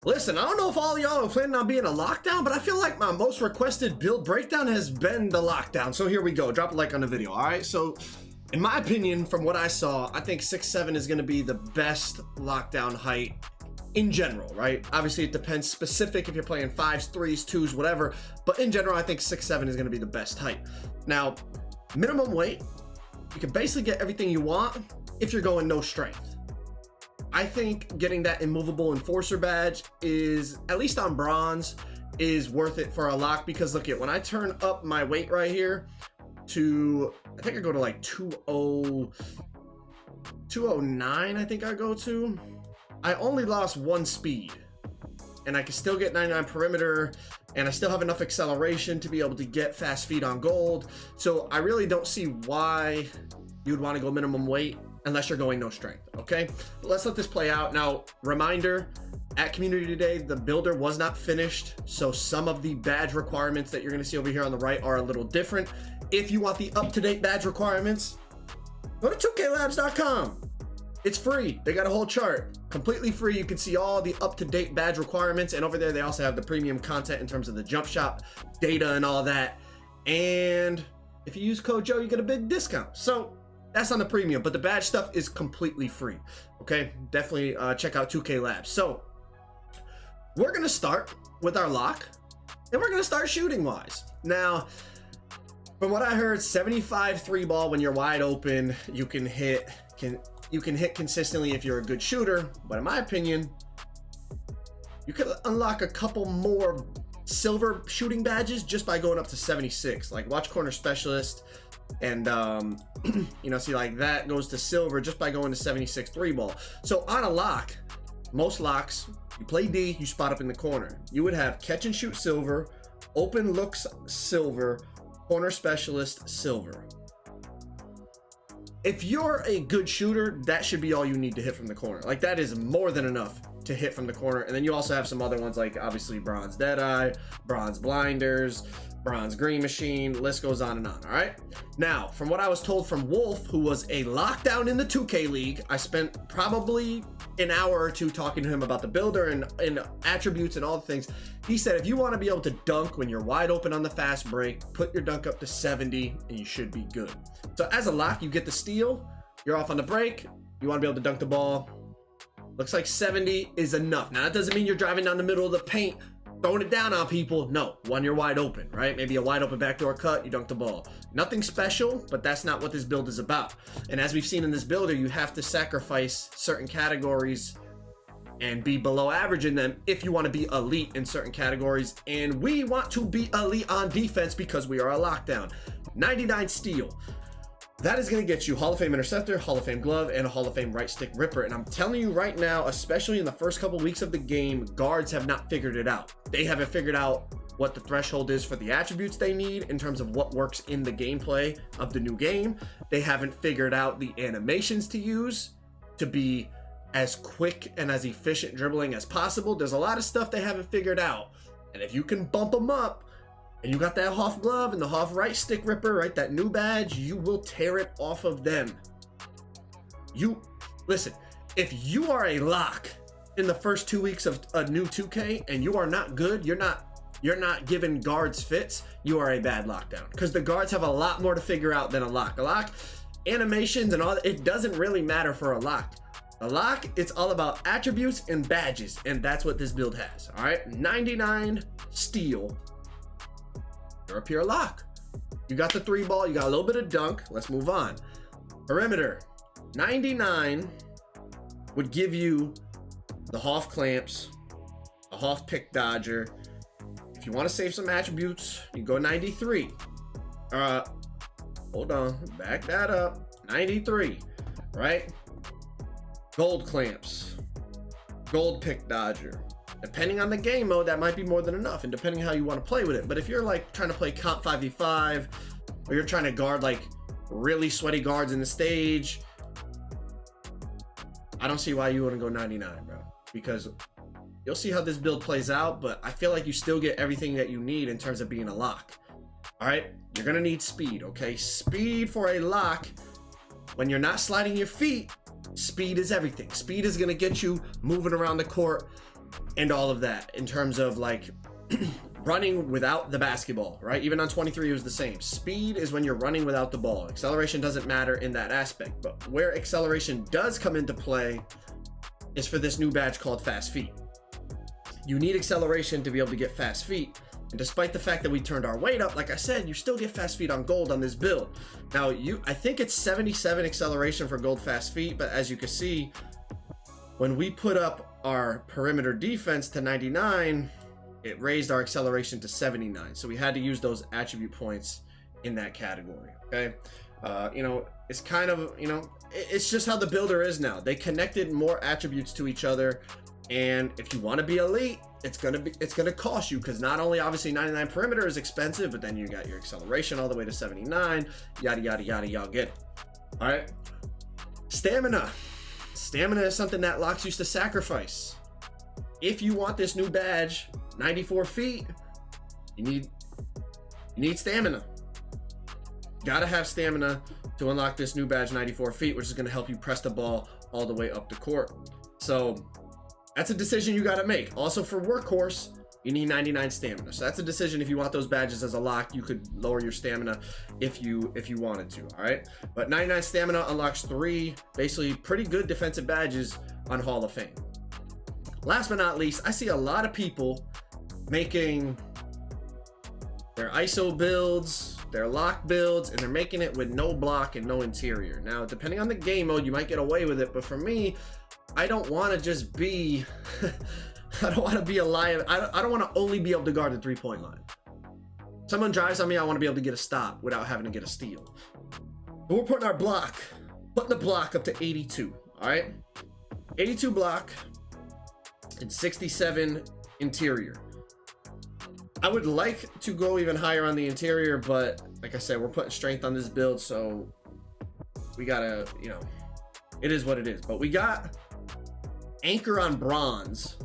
Listen, I don't know if all y'all are planning on being a lockdown, but I feel like my most requested build breakdown has been the lockdown. So here we go. Drop a like on the video, all right? So in my opinion, from what I saw, I think 6'7" is going to be the best lockdown height in general, right? Obviously, it depends specific if you're playing 5s, 3s, 2s, whatever. But in general, I think 6'7" is going to be the best height. Now, minimum weight, you can basically get everything you want if you're going no strength. I think getting that immovable enforcer badge is, at least on bronze, is worth it for a lock, because look at, when I turn up my weight right here to, I think I go to like 209, I think I go to, I only lost 1 speed, and I can still get 99 perimeter, and I still have enough acceleration to be able to get fast feet on gold. So I really don't see why you'd want to go minimum weight unless you're going no strength. Okay, let's let this play out. Now, reminder, at community day, the builder was not finished, so some of the badge requirements that you're going to see over here on the right are a little different. If you want the up-to-date badge requirements, go to 2klabs.com. It's free. They got a whole chart, completely free. You can see all the up-to-date badge requirements, and over there they also have the premium content in terms of the jump shop data and all that. And if you use code Joe, you get a big discount. So that's on the premium, but the badge stuff is completely free. Okay, definitely check out 2K Labs. So we're gonna start with our lock, and we're gonna start shooting wise. Now, from what I heard, 75 3 ball when you're wide open, you can hit consistently if you're a good shooter. But in my opinion, you could unlock a couple more silver shooting badges just by going up to 76. Like watch corner specialist, and you know, see, like that goes to silver just by going to 76 3 ball. So on a lock, most locks, you play D, you spot up in the corner. You would have catch and shoot silver, open looks silver, corner specialist silver. If you're a good shooter, that should be all you need to hit from the corner. Like, that is more than enough to hit from the corner. And then you also have some other ones, like obviously bronze Deadeye, bronze blinders, bronze green machine, list goes on and on. All right, now from what I was told from Wolf, who was a lockdown in the 2K league, I spent probably an hour or two talking to him about the builder and attributes and all the things. He said if you want to be able to dunk when you're wide open on the fast break, put your dunk up to 70 and you should be good. So as a lock, you get the steal, you're off on the break, you want to be able to dunk the ball. Looks like 70 is enough. Now that doesn't mean you're driving down the middle of the paint throwing it down on people. No, when you're wide open, right? Maybe a wide open backdoor cut, you dunk the ball. Nothing special, but that's not what this build is about. And as we've seen in this builder, you have to sacrifice certain categories and be below average in them if you want to be elite in certain categories. And we want to be elite on defense because we are a lockdown. 99 steal. That is going to get you Hall of Fame interceptor, Hall of Fame glove, and a Hall of Fame right stick ripper. And I'm telling you right now, especially in the first couple weeks of the game, guards have not figured it out. They haven't figured out what the threshold is for the attributes they need in terms of what works in the gameplay of the new game. They haven't figured out the animations to use to be as quick and as efficient dribbling as possible. There's a lot of stuff they haven't figured out. And if you can bump them up, and you got that HOF glove and the HOF right stick ripper, right? That new badge, you will tear it off of them. You, listen, if you are a lock in the first 2 weeks of a new 2K and you are not good, you're not giving guards fits, you are a bad lockdown. Because the guards have a lot more to figure out than a lock. A lock, animations and all that, it doesn't really matter for a lock. A lock, it's all about attributes and badges, and that's what this build has, all right? 99 steal. You're a pure lock. You got the 3 ball, you got a little bit of dunk. Let's move on. Perimeter. 99 would give you the HOF clamps, a HOF pick dodger. If you want to save some attributes, you go 93. Hold on, back that up. 93, right? Gold clamps, gold pick dodger. Depending on the game mode, that might be more than enough, and depending how you want to play with it. But if you're like trying to play comp 5v5, or you're trying to guard like really sweaty guards in the stage, I don't see why you wouldn't go 99, bro. Because you'll see how this build plays out, but I feel like you still get everything that you need in terms of being a lock. All right, you're gonna need speed, okay? Speed for a lock. When you're not sliding your feet, speed is everything. Speed is gonna get you moving around the court and all of that in terms of like running without the basketball, right? Even on 23 it was the same. Speed is when you're running without the ball. Acceleration doesn't matter in that aspect, but where acceleration does come into play is for this new badge called fast feet. You need acceleration to be able to get fast feet. And despite the fact that we turned our weight up, like I said, you still get fast feet on gold on this build. Now, I think it's 77 acceleration for gold fast feet, but as you can see, when we put up our perimeter defense to 99, it raised our acceleration to 79. So we had to use those attribute points in that category, okay? You know, it's kind of, you know, it's just how the builder is now. They connected more attributes to each other. And if you want to be elite, it's gonna cost you, because not only obviously 99 perimeter is expensive, but then you got your acceleration all the way to 79, yada yada yada, y'all get it. All right, stamina is something that Locks used to sacrifice. If you want this new badge 94 feet, you need stamina. Gotta have stamina to unlock this new badge 94 feet, which is going to help you press the ball all the way up the court. So that's a decision you got to make. Also for workhorse, you need 99 stamina. So that's a decision. If you want those badges as a lock, you could lower your stamina if you wanted to. All right, but 99 stamina unlocks 3 basically pretty good defensive badges on Hall of Fame. Last but not least, I see a lot of people making their ISO builds, their lock builds, and they're making it with no block and no interior. Now, depending on the game mode, you might get away with it, but for me, I don't want to just be I don't want to be a lion. I don't want to only be able to guard the 3-point line. Someone drives on me, I want to be able to get a stop without having to get a steal. But we're putting the block up to 82. All right, 82 block and 67 interior. I would like to go even higher on the interior, but like I said, we're putting strength on this build, so we gotta, you know, it is what it is. But we got anchor on bronze,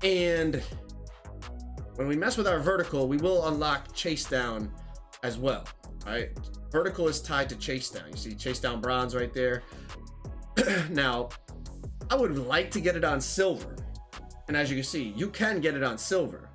and when we mess with our vertical, we will unlock chase down as well. All right, vertical is tied to chase down. You see chase down bronze right there. Now, I would like to get it on silver, and as you can see, you can get it on silver,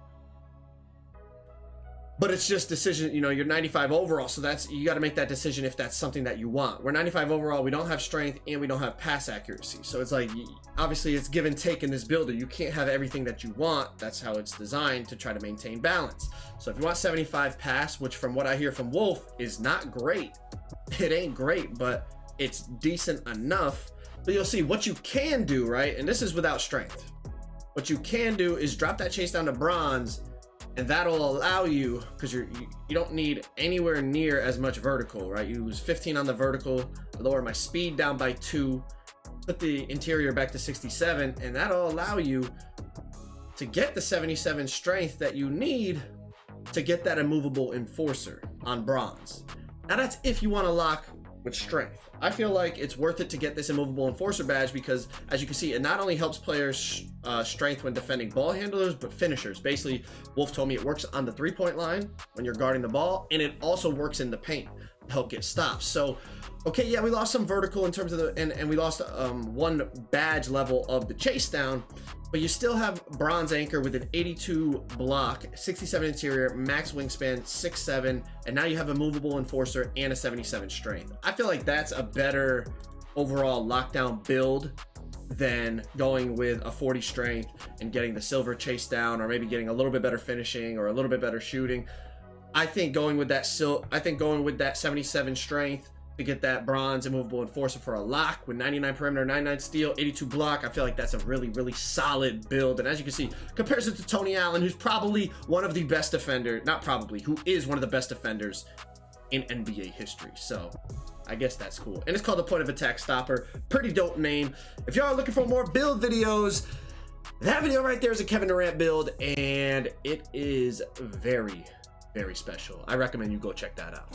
but it's just decision. You know, you're 95 overall, so that's, you got to make that decision if that's something that you want. We're 95 overall, we don't have strength, and we don't have pass accuracy, so it's like, obviously it's give and take in this builder. You can't have everything that you want. That's how it's designed, to try to maintain balance. So if you want 75 pass, which from what I hear from Wolf is not great, it ain't great, but it's decent enough. But you'll see what you can do, right? And this is without strength. What you can do is drop that chase down to bronze, and that'll allow you, because you don't need anywhere near as much vertical, right? You lose 15 on the vertical, lower my speed down by 2, put the interior back to 67, and that'll allow you to get the 77 strength that you need to get that immovable enforcer on bronze. Now that's if you want to lock with strength. I feel like it's worth it to get this immovable enforcer badge, because as you can see, it not only helps players strength when defending ball handlers, but finishers. Basically, Wolf told me it works on the 3-point line when you're guarding the ball, and it also works in the paint to help get stops. So okay, yeah, we lost some vertical in terms of the, and we lost 1 badge level of the chase down, but you still have bronze anchor with an 82 block, 67 interior, max wingspan 6'7", and now you have a movable enforcer and a 77 strength. I feel like that's a better overall lockdown build than going with a 40 strength and getting the silver chase down, or maybe getting a little bit better finishing or a little bit better shooting. I think going with that 77 strength to get that bronze immovable enforcer for a lock with 99 perimeter, 99 steal, 82 block, I feel like that's a really, really solid build. And as you can see, compares it to Tony Allen, who's probably one of the best defenders, not probably, who is one of the best defenders in NBA history. So I guess that's cool. And it's called the Point of Attack Stopper. Pretty dope name. If y'all are looking for more build videos, that video right there is a Kevin Durant build, and it is very, very special. I recommend you go check that out.